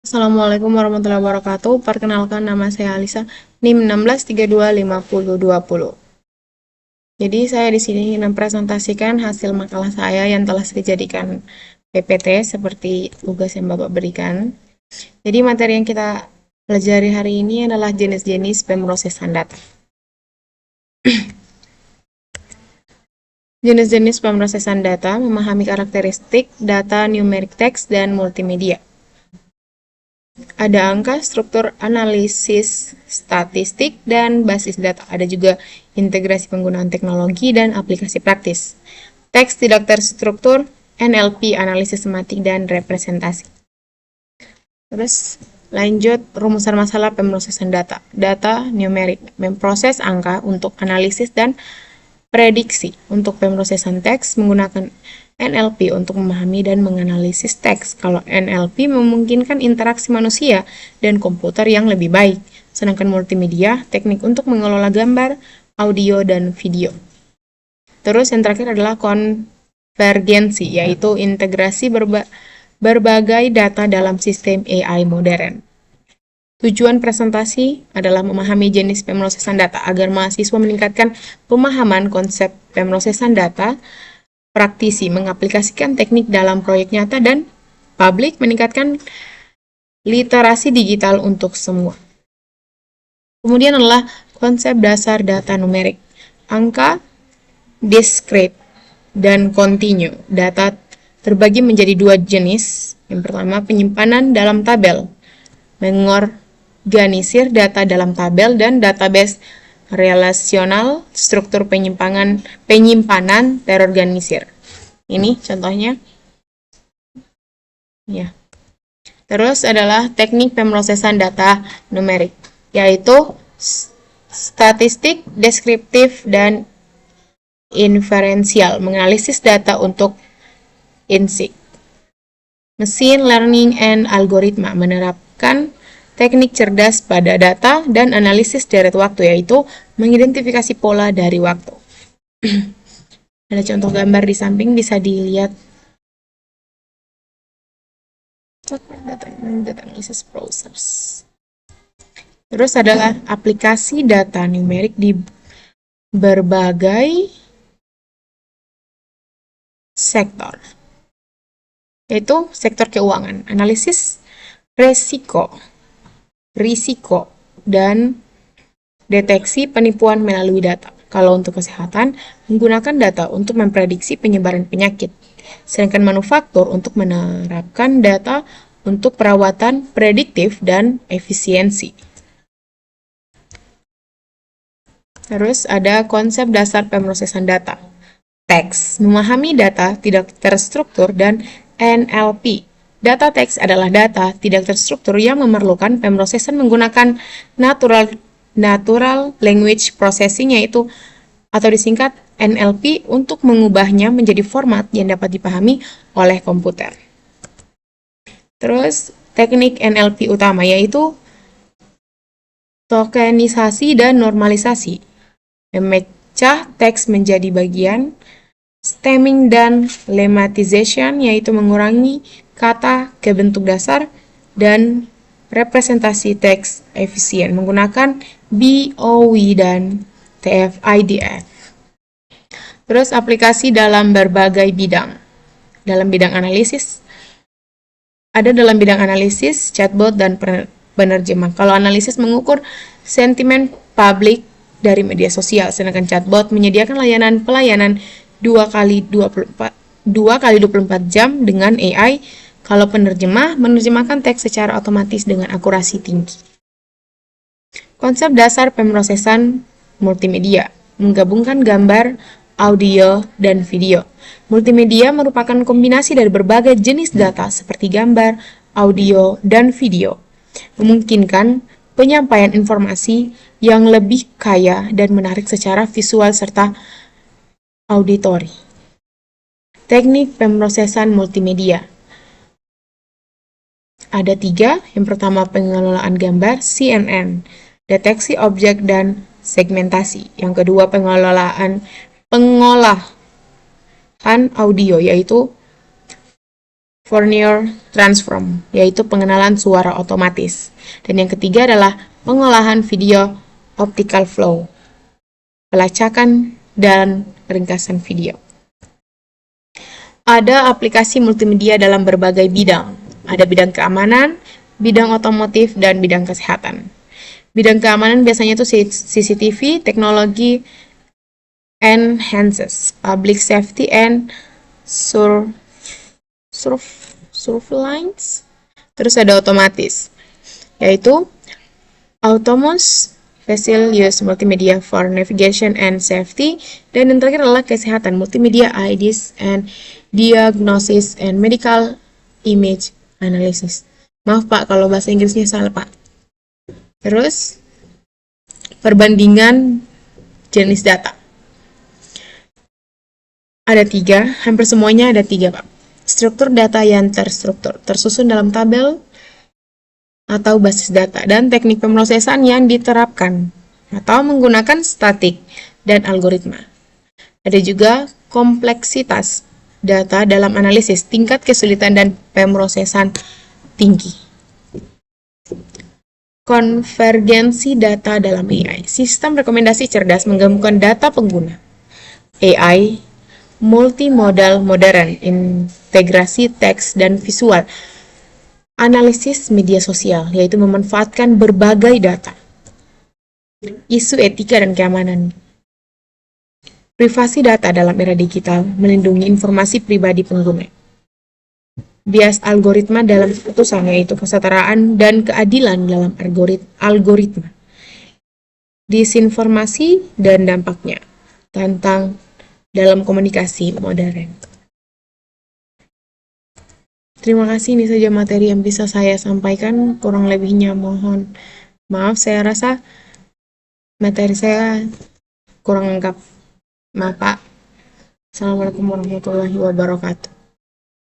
Assalamualaikum warahmatullahi wabarakatuh. Perkenalkan, nama saya Alisa, NIM 16325020. Jadi saya di sini ingin mempresentasikan hasil makalah saya yang telah saya jadikan PPT seperti tugas yang Bapak berikan. Jadi materi yang kita pelajari hari ini adalah jenis-jenis pemrosesan data. Jenis-jenis pemrosesan data memahami karakteristik data numerik teks dan multimedia. Ada angka, struktur, analisis, statistik, dan basis data. Ada juga integrasi penggunaan teknologi dan aplikasi praktis. Teks tidak terstruktur, NLP, analisis semantik, dan representasi. Terus lanjut rumusan masalah pemrosesan data. Data numerik, memproses angka untuk analisis dan prediksi. Untuk pemrosesan teks menggunakan NLP untuk memahami dan menganalisis teks. Kalau NLP memungkinkan interaksi manusia dan komputer yang lebih baik. Sedangkan multimedia, teknik untuk mengelola gambar, audio, dan video. Terus yang terakhir adalah konvergensi, yaitu integrasi berbagai data dalam sistem AI modern. Tujuan presentasi adalah memahami jenis pemrosesan data agar mahasiswa meningkatkan pemahaman konsep pemrosesan data, praktisi mengaplikasikan teknik dalam proyek nyata, dan publik meningkatkan literasi digital untuk semua. Kemudian adalah konsep dasar data numerik, angka, discrete, dan continue. Data terbagi menjadi dua jenis. Yang pertama, penyimpanan dalam tabel, mengorganisir data dalam tabel, dan database relasional, struktur penyimpanan terorganisir. Ini contohnya. Ya. Terus adalah teknik pemrosesan data numerik, yaitu statistik, deskriptif, dan inferensial, menganalisis data untuk insight. Machine learning and algoritma, menerapkan teknik cerdas pada data dan analisis deret waktu, yaitu mengidentifikasi pola dari waktu. Ada contoh gambar di samping, bisa dilihat. Data analysis process. Terus adalah aplikasi data numerik di berbagai sektor, yaitu sektor keuangan, analisis risiko, dan deteksi penipuan melalui data. Kalau untuk kesehatan, menggunakan data untuk memprediksi penyebaran penyakit. Sedangkan manufaktur untuk menerapkan data untuk perawatan prediktif dan efisiensi. Terus ada konsep dasar pemrosesan data. Teks, memahami data tidak terstruktur, dan NLP. Data teks adalah data tidak terstruktur yang memerlukan pemrosesan menggunakan natural language processing, yaitu atau disingkat NLP, untuk mengubahnya menjadi format yang dapat dipahami oleh komputer. Terus teknik NLP utama yaitu tokenisasi dan normalisasi, memecah teks menjadi bagian, stemming dan lemmatization, yaitu mengurangi kata ke bentuk dasar, dan representasi teks efisien menggunakan BOW dan TF-IDF. Terus aplikasi dalam berbagai bidang. Dalam bidang analisis, chatbot, dan penerjemah. Kalau analisis mengukur sentimen publik dari media sosial, sedangkan chatbot menyediakan pelayanan 2x24 jam dengan AI. Kalau penerjemah menerjemahkan teks secara otomatis dengan akurasi tinggi. Konsep dasar pemrosesan multimedia, menggabungkan gambar, audio, dan video. Multimedia merupakan kombinasi dari berbagai jenis data seperti gambar, audio, dan video, memungkinkan penyampaian informasi yang lebih kaya dan menarik secara visual serta auditori. Teknik pemrosesan multimedia ada 3. Yang pertama, pengelolaan gambar, CNN, deteksi objek, dan segmentasi. Yang kedua, pengolahan audio, yaitu Fourier transform, yaitu pengenalan suara otomatis. Dan yang ketiga adalah pengolahan video optical flow, pelacakan dan ringkasan video. Ada aplikasi multimedia dalam berbagai bidang. Ada bidang keamanan, bidang otomotif, dan bidang kesehatan. Bidang keamanan biasanya itu CCTV, teknologi enhances public safety and surveillance. Terus ada otomatis, yaitu autonomous vehicle use multimedia for navigation and safety. Dan yang terakhir adalah kesehatan, multimedia IDs and diagnosis and medical image analysis. Maaf Pak kalau bahasa Inggrisnya salah Pak. Terus perbandingan jenis data. Ada 3, hampir semuanya ada 3 Pak. Struktur data yang terstruktur, tersusun dalam tabel atau basis data, dan teknik pemrosesan yang diterapkan atau menggunakan statik dan algoritma. Ada juga kompleksitas data dalam analisis, tingkat kesulitan dan pemrosesan tinggi. Konvergensi data dalam AI, sistem rekomendasi cerdas menggabungkan data pengguna. AI multimodal modern, integrasi teks dan visual, analisis media sosial, yaitu memanfaatkan berbagai data. Isu etika dan keamanan. Privasi data dalam era digital, melindungi informasi pribadi pengguna. Bias algoritma dalam keputusan, yaitu kesetaraan dan keadilan dalam algoritma. Disinformasi dan dampaknya, tentang dalam komunikasi modern. Terima kasih, ini saja materi yang bisa saya sampaikan. Kurang lebihnya mohon maaf, saya rasa materi saya kurang lengkap. Maaf Pak. Assalamualaikum warahmatullahi wabarakatuh.